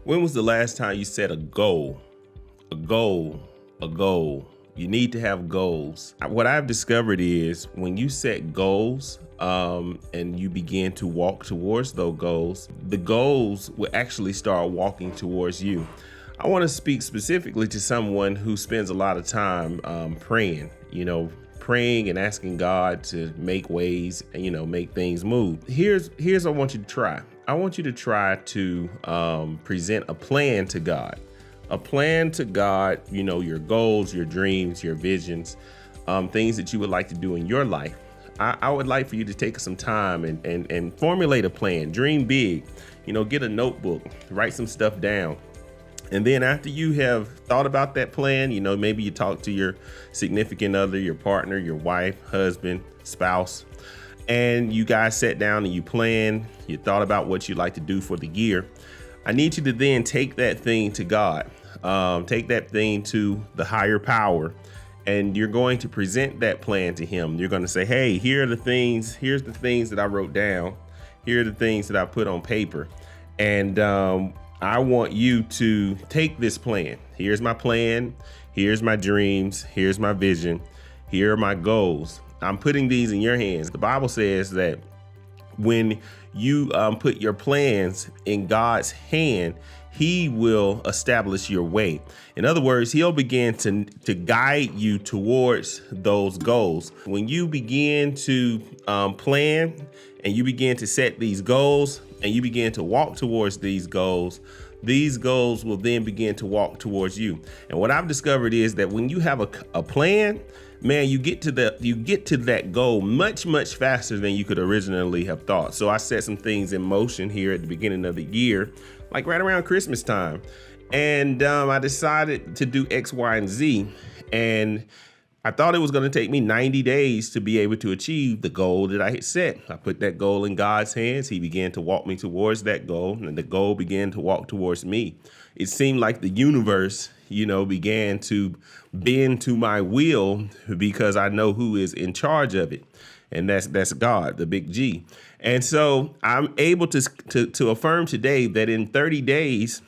When was the last time you set a goal? A goal, a goal. You need to have goals. What I've discovered is when you set goals and you begin to walk towards those goals, the goals will actually start walking towards you. I want to speak specifically to someone who spends a lot of time praying, praying and asking God to make ways and, make things move. Here's what I want you to try. I want you to try to present a plan to God. A plan to God, your goals, your dreams, your visions, things that you would like to do in your life. I would like for you to take some time and formulate a plan. Dream big, get a notebook, write some stuff down. And then after you have thought about that plan, maybe you talk to your significant other, your partner, your wife, husband, spouse, and you guys sat down and you planned, you thought about what you'd like to do for the year. I need you to then take that thing to God, take that thing to the higher power, and you're going to present that plan to him. You're going to say, hey, here's the things that I wrote down. Here are the things that I put on paper. And I want you to take this plan. Here's my plan. Here's my dreams. Here's my vision. Here are my goals. I'm putting these in your hands. The Bible says that when you put your plans in God's hand, he will establish your way. In other words, he'll begin to guide you towards those goals. When you begin to plan and you begin to set these goals and you begin to walk towards these goals will then begin to walk towards you. And what I've discovered is that when you have a plan, man, you get to that goal much, much faster than you could originally have thought. So I set some things in motion here at the beginning of the year, like right around Christmas time. And I decided to do X, Y, and Z. And I thought it was going to take me 90 days to be able to achieve the goal that I had set. I put that goal in God's hands. He began to walk me towards that goal, and the goal began to walk towards me. It seemed like the universe, began to bend to my will because I know who is in charge of it. And that's God, the big G. And so I'm able to affirm today that in 30 days,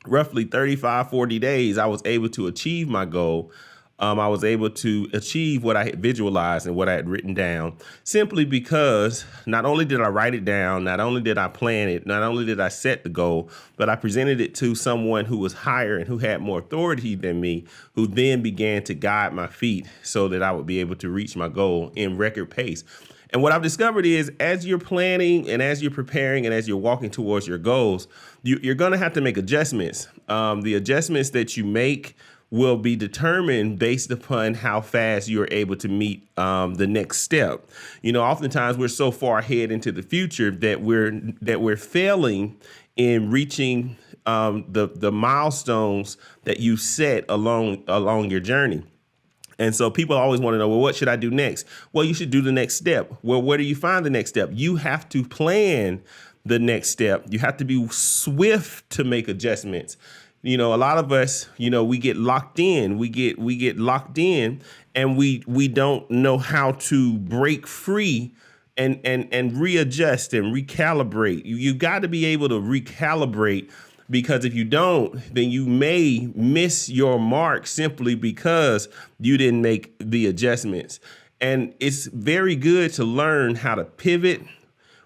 roughly 35, 40 days, I was able to achieve my goal. I was able to achieve what I had visualized and what I had written down simply because not only did I write it down, not only did I plan it, not only did I set the goal, but I presented it to someone who was higher and who had more authority than me, who then began to guide my feet so that I would be able to reach my goal in record pace. And what I've discovered is as you're planning and as you're preparing and as you're walking towards your goals, you're going to have to make adjustments. The adjustments that you make will be determined based upon how fast you're able to meet the next step. Oftentimes we're so far ahead into the future that we're failing in reaching the milestones that you set along your journey. And so people always want to know, well, what should I do next? Well, you should do the next step. Well, where do you find the next step? You have to plan the next step. You have to be swift to make adjustments. A lot of us, we get locked in. We get locked in and we don't know how to break free and readjust and recalibrate. You got to be able to recalibrate, because if you don't, then you may miss your mark simply because you didn't make the adjustments. And it's very good to learn how to pivot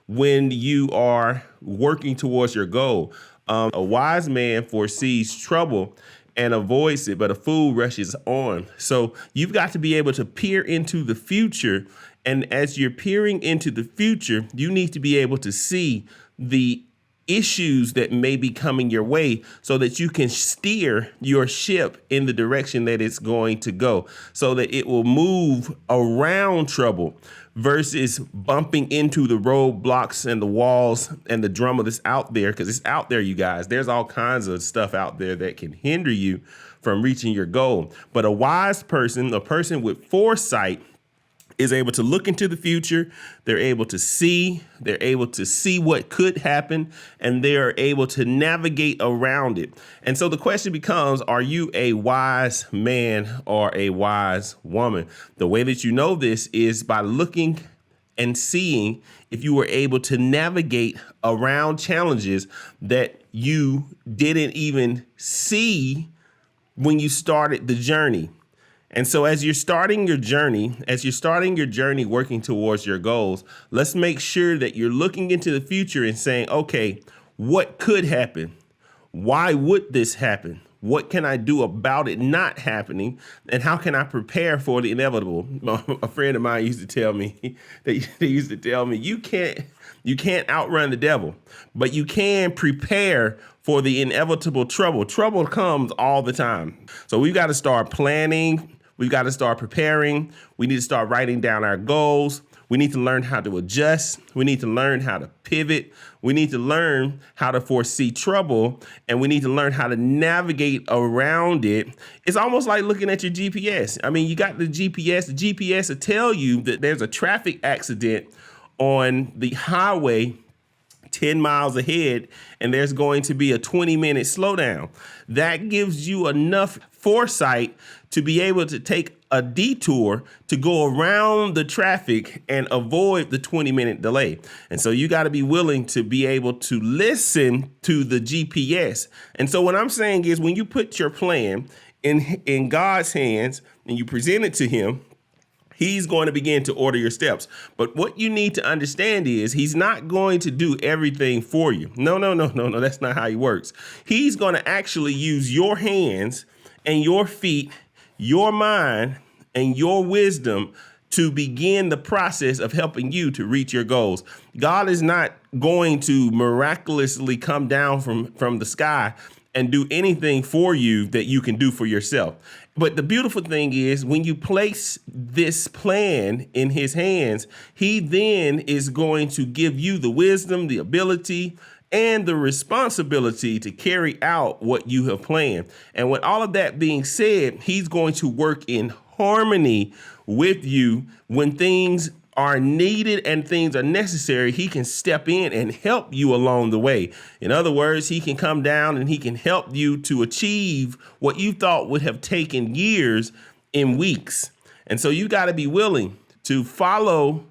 when you are working towards your goal. A wise man foresees trouble and avoids it, but a fool rushes on. So you've got to be able to peer into the future. And as you're peering into the future, you need to be able to see the issues that may be coming your way so that you can steer your ship in the direction that it's going to go, so that it will move around trouble versus bumping into the roadblocks and the walls and the drama that's out there, because it's out there, you guys. There's all kinds of stuff out there that can hinder you from reaching your goal. But a wise person, a person with foresight, is able to look into the future. They're able to see what could happen, and they are able to navigate around it. And so the question becomes, are you a wise man or a wise woman? The way that you know this is by looking and seeing if you were able to navigate around challenges that you didn't even see when you started the journey. And so as you're starting your journey, working towards your goals, let's make sure that you're looking into the future and saying, okay, what could happen? Why would this happen? What can I do about it not happening? And how can I prepare for the inevitable? A friend of mine used to tell me, you can't outrun the devil, but you can prepare for the inevitable trouble. Trouble comes all the time. So we've got to start planning. We've got to start preparing. We need to start writing down our goals. We need to learn how to adjust. We need to learn how to pivot. We need to learn how to foresee trouble, and we need to learn how to navigate around it. It's almost like looking at your GPS. I mean, you got the GPS. The GPS will tell you that there's a traffic accident on the highway 10 miles ahead, and there's going to be a 20-minute slowdown. That gives you enough foresight to be able to take a detour to go around the traffic and avoid the 20-minute delay. And so you got to be willing to be able to listen to the GPS. And so what I'm saying is, when you put your plan in God's hands and you present it to him, he's going to begin to order your steps. But what you need to understand is, he's not going to do everything for you. No. That's not how he works. He's going to actually use your hands and your feet, your mind, and your wisdom to begin the process of helping you to reach your goals. God is not going to miraculously come down from the sky and do anything for you that you can do for yourself. But the beautiful thing is, when you place this plan in his hands, he then is going to give you the wisdom, the ability, and the responsibility to carry out what you have planned. And with all of that being said, he's going to work in harmony with you when things are needed and things are necessary. He can step in and help you along the way. In other words, he can come down and he can help you to achieve what you thought would have taken years in weeks. And so you got to be willing to follow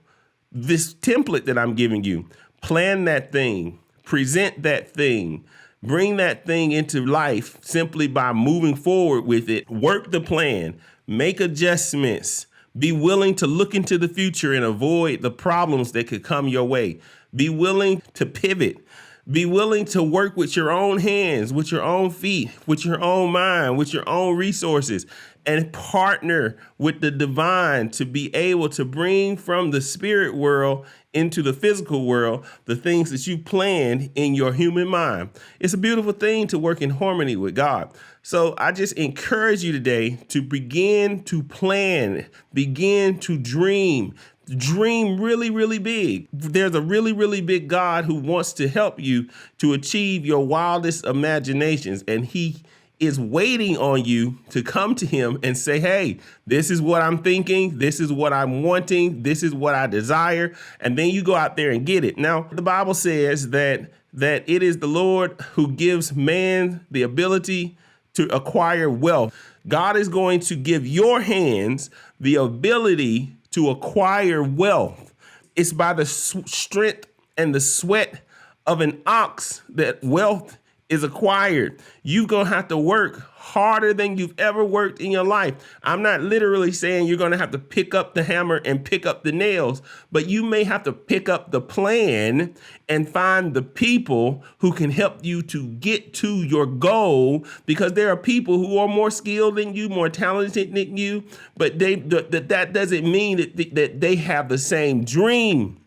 this template that I'm giving you. Plan that thing, present that thing, bring that thing into life simply by moving forward with it. Work the plan, make adjustments. Be willing to look into the future and avoid the problems that could come your way. Be willing to pivot. Be willing to work with your own hands, with your own feet, with your own mind, with your own resources, and partner with the divine to be able to bring from the spirit world into the physical world the things that you planned in your human mind. It's a beautiful thing to work in harmony with God. So I just encourage you today to begin to plan, begin to dream really, really big. There's a really, really big God who wants to help you to achieve your wildest imaginations. And he is waiting on you to come to him and say, hey, this is what I'm thinking. This is what I'm wanting. This is what I desire. And then you go out there and get it. Now, the Bible says that it is the Lord who gives man the ability to acquire wealth. God is going to give your hands the ability to acquire wealth. It's by the strength and the sweat of an ox that wealth is acquired. You're going to have to work harder than you've ever worked in your life. I'm not literally saying you're going to have to pick up the hammer and pick up the nails, but you may have to pick up the plan and find the people who can help you to get to your goal, because there are people who are more skilled than you, more talented than you, but that doesn't mean that they have the same dream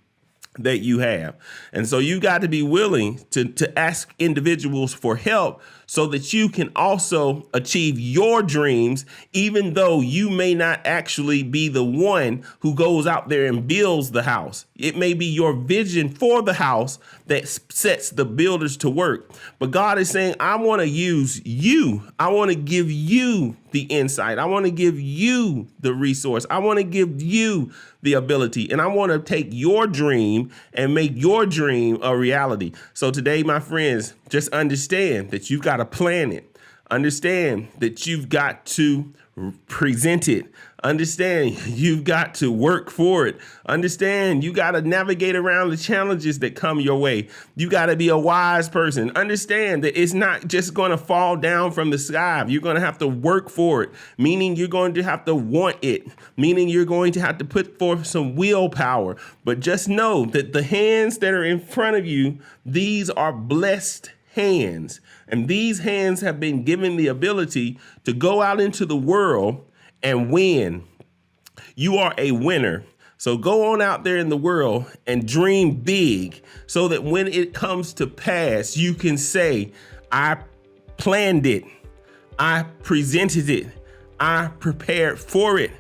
that you have. And so you got to be willing to ask individuals for help so that you can also achieve your dreams, even though you may not actually be the one who goes out there and builds the house. It may be your vision for the house that sets the builders to work. But God is saying, I want to use you. I want to give you the insight. I want to give you the resource. I want to give you the ability. And I want to take your dream and make your dream a reality. So today, my friends, just understand that you've got to plan it. Understand that you've got to present it. Understand you've got to work for it. Understand you got to navigate around the challenges that come your way. You got to be a wise person. Understand that it's not just going to fall down from the sky. You're going to have to work for it, meaning you're going to have to want it, meaning you're going to have to put forth some willpower. But just know that the hands that are in front of you, these are blessed hands. And these hands have been given the ability to go out into the world and win. You are a winner. So go on out there in the world and dream big so that when it comes to pass, you can say, I planned it. I presented it. I prepared for it.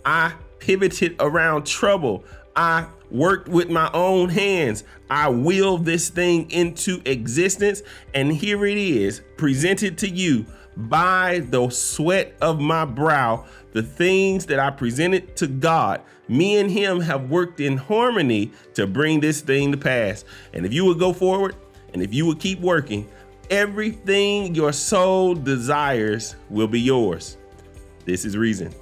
I pivoted around trouble. I worked with my own hands. I willed this thing into existence. And here it is, presented to you by the sweat of my brow. The things that I presented to God, me and him have worked in harmony to bring this thing to pass. And if you would go forward and if you would keep working, everything your soul desires will be yours. This is Reason.